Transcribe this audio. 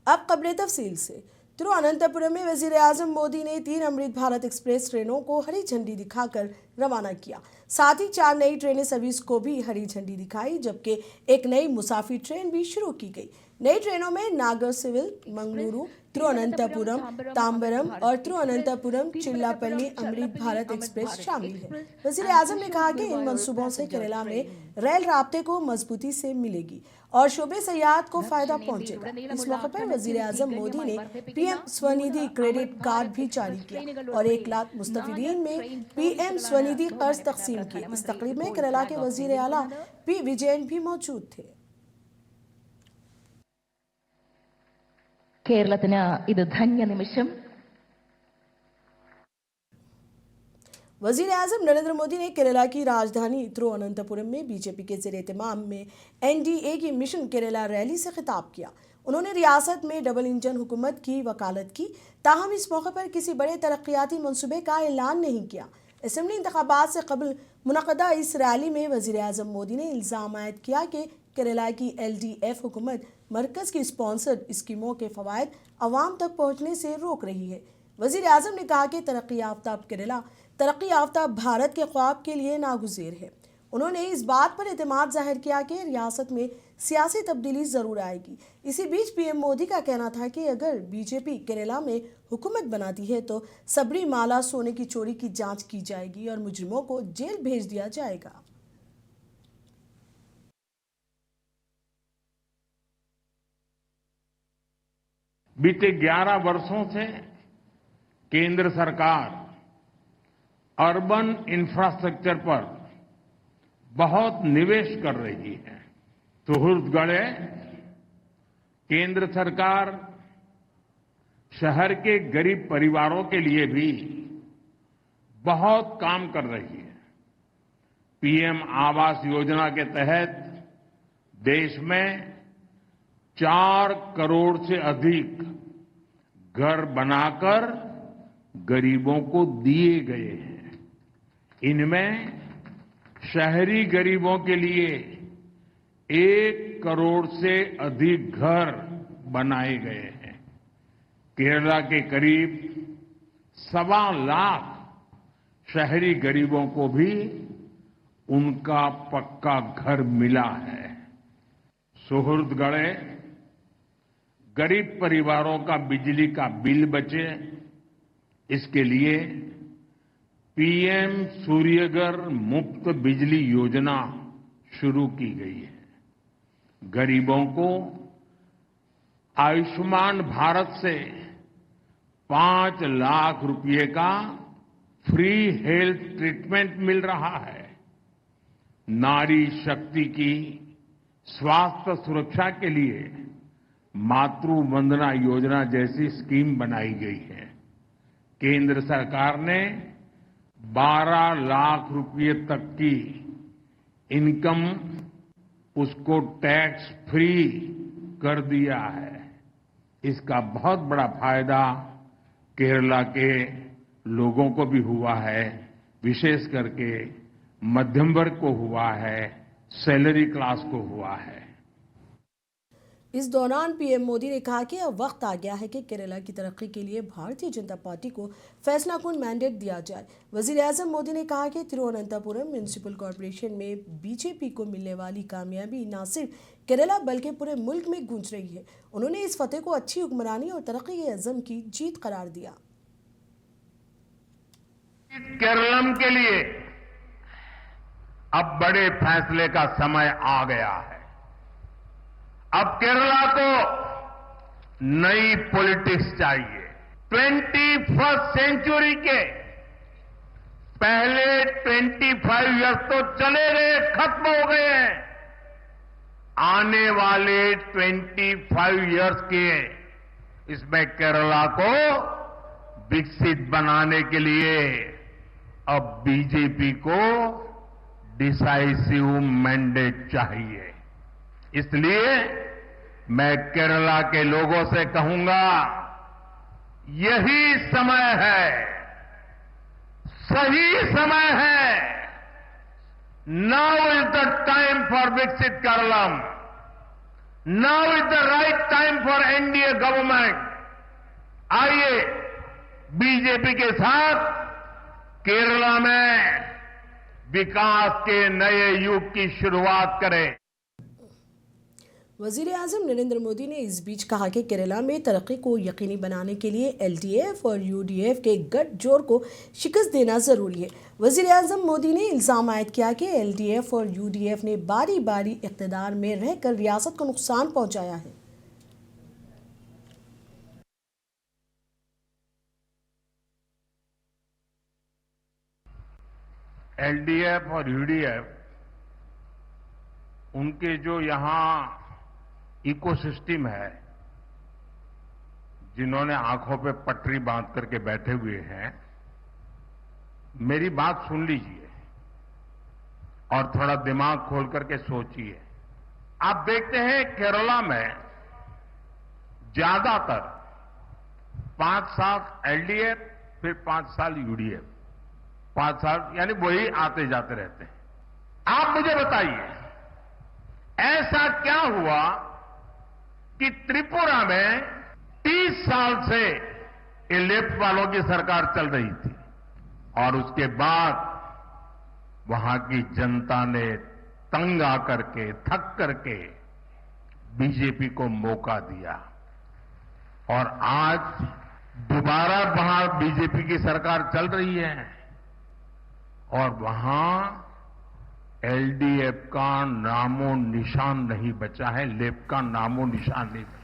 अब खबरें तफसील से। तिरुवनंतपुरम में वजीर आजम मोदी ने 3 अमृत भारत एक्सप्रेस ट्रेनों को हरी झंडी दिखाकर रवाना किया। साथ ही 4 नई ट्रेनें सर्विस को भी हरी झंडी दिखाई, जबकि एक नई मुसाफिर ट्रेन भी शुरू की गई। नई ट्रेनों में नागरसिविल, मंगलुरु, तिरुवनंतपुरम, तांबरम और तिरुवनंतपुरम चिल्लापल्ली अमृत भारत एक्सप्रेस शामिल है। वजीर आजम ने कहा कि इन मंसूबों से केरला में रेल राब्ते को मजबूती से मिलेगी और शोबे सयाहत को फायदा पहुंचेगा। इस मौके पर वजीर आजम मोदी ने पीएम स्वनिधि क्रेडिट कार्ड भी जारी किया और 1 लाख मुस्तफिदीन में पीएम स्वनिधि कर्ज तकसीम किए। इस तकरीब में केरला के वजीर आला पी विजयन भी मौजूद थे। കേരളത്തിന് ഇത് ധന്യ നിമിഷം। वजीर आजम नरेंद्र मोदी ने केरला की राजधानी तिरुवनंतपुरम में बीजेपी के ज़ेर-ए-इत्तेमाम में एनडीए की मिशन केरला रैली से खिताब किया। उन्होंने रियासत में डबल इंजन हुकूमत की वकालत की, ताहम इस मौके पर किसी बड़े तरक्याती मंसूबे का ऐलान नहीं किया। असेंबली इंतखाबात से कबल मुनक़दा इस रैली में वजीर आजम मोदी ने इल्ज़ाम आयद किया कि केरला की LDF हुकूमत मरकज़ की स्पॉन्सर्ड स्कीमों के फ़वाइद अवाम तक पहुँचने से रोक रही है। वजीर आजम ने कहा कि तरक्की याफ्ता केरला तरक्की याफ्ता भारत के ख्वाब के लिए नागुज़ेर है। उन्होंने इस बात पर एतमाद जाहिर किया कि रियासत में सियासी तब्दीली ज़रूर आएगी। इसी बीच पीएम मोदी का कहना था कि अगर बीजेपी केरला में हुकूमत बनाती है तो सबरीमाला सोने की चोरी की जांच की जाएगी और मुजरिमों को जेल भेज दिया जाएगा। बीते 11 वर्षों से केंद्र सरकार अर्बन इंफ्रास्ट्रक्चर पर बहुत निवेश कर रही है। सुहृदगढ़े, केंद्र सरकार शहर के गरीब परिवारों के लिए भी बहुत काम कर रही है। पीएम आवास योजना के तहत देश में 4 करोड़ से अधिक घर बनाकर गरीबों को दिए गए हैं। इनमें शहरी गरीबों के लिए 1 करोड़ से अधिक घर बनाए गए हैं। केरला के करीब 1.25 लाख शहरी गरीबों को भी उनका पक्का घर मिला है। सुहृदगढ़े, गरीब परिवारों का बिजली का बिल बचे, इसके लिए पीएम सूर्यघर मुफ्त बिजली योजना शुरू की गई है। गरीबों को आयुष्मान भारत से 5 लाख रुपए का फ्री हेल्थ ट्रीटमेंट मिल रहा है। नारी शक्ति की स्वास्थ्य सुरक्षा के लिए मातृ वंदना योजना जैसी स्कीम बनाई गई है। केंद्र सरकार ने 12 लाख रुपए तक की इनकम उसको टैक्स फ्री कर दिया है। इसका बहुत बड़ा फायदा केरला के लोगों को भी हुआ है, विशेष करके मध्यम वर्ग को हुआ है, सैलरी क्लास को हुआ है। इस दौरान पीएम मोदी ने कहा कि अब वक्त आ गया है कि केरला की तरक्की के लिए भारतीय जनता पार्टी को फैसलाकुन मैंडेट दिया जाए। वजीर आजम मोदी ने कहा कि तिरुवनंतपुरम म्यूनिसिपल कॉरपोरेशन में बीजेपी को मिलने वाली कामयाबी न सिर्फ केरला बल्कि पूरे मुल्क में गूंज रही है। उन्होंने इस फतेह को अच्छी हुक्मरानी और तरक्की के अज़म की जीत करार दिया। केरलम के लिए अब बड़े फैसले का समय आ गया है। अब केरला को नई पॉलिटिक्स चाहिए। 21st सेंचुरी के पहले 25 इयर्स तो चले गए, खत्म हो गए हैं। आने वाले 25 इयर्स के इसमें केरला को विकसित बनाने के लिए अब बीजेपी को डिसाइसिव मैंडेट चाहिए। इसलिए मैं केरला के लोगों से कहूंगा, यही समय है, सही समय है। Now is the time for विकसित Keralam. Now is the right time for NDA government. आइए बीजेपी के साथ केरला में विकास के नए युग की शुरुआत करें। वजीर आजम नरेंद्र मोदी ने इस बीच कहा कि केरला में तरक्की को यकीनी बनाने के लिए एलडीएफ और यूडीएफ के गठजोड़ को शिकस्त देना जरूरी है। वजीर आजम मोदी ने इल्जाम आयद किया कि एलडीएफ और यूडीएफ ने बारी बारी इख्तिदार में रहकर रियासत को नुकसान पहुंचाया है। एलडीएफ और यूडीएफ उनके जो यहां इकोसिस्टम है, जिन्होंने आंखों पे पटरी बांध करके बैठे हुए हैं, मेरी बात सुन लीजिए और थोड़ा दिमाग खोल करके सोचिए। आप देखते हैं केरला में ज्यादातर 5 साल एलडीएफ फिर 5 साल यूडीएफ, 5 साल यानी वही आते जाते रहते हैं। आप मुझे बताइए ऐसा क्या हुआ कि त्रिपुरा में 30 साल से ये लेफ्ट वालों की सरकार चल रही थी और उसके बाद वहां की जनता ने तंग आकर के, थक करके बीजेपी को मौका दिया और आज दोबारा वहां बीजेपी की सरकार चल रही है और वहां एलडीएफ का नामो निशान नहीं बचा है, लेफ्ट का नामो निशान नहीं बचा।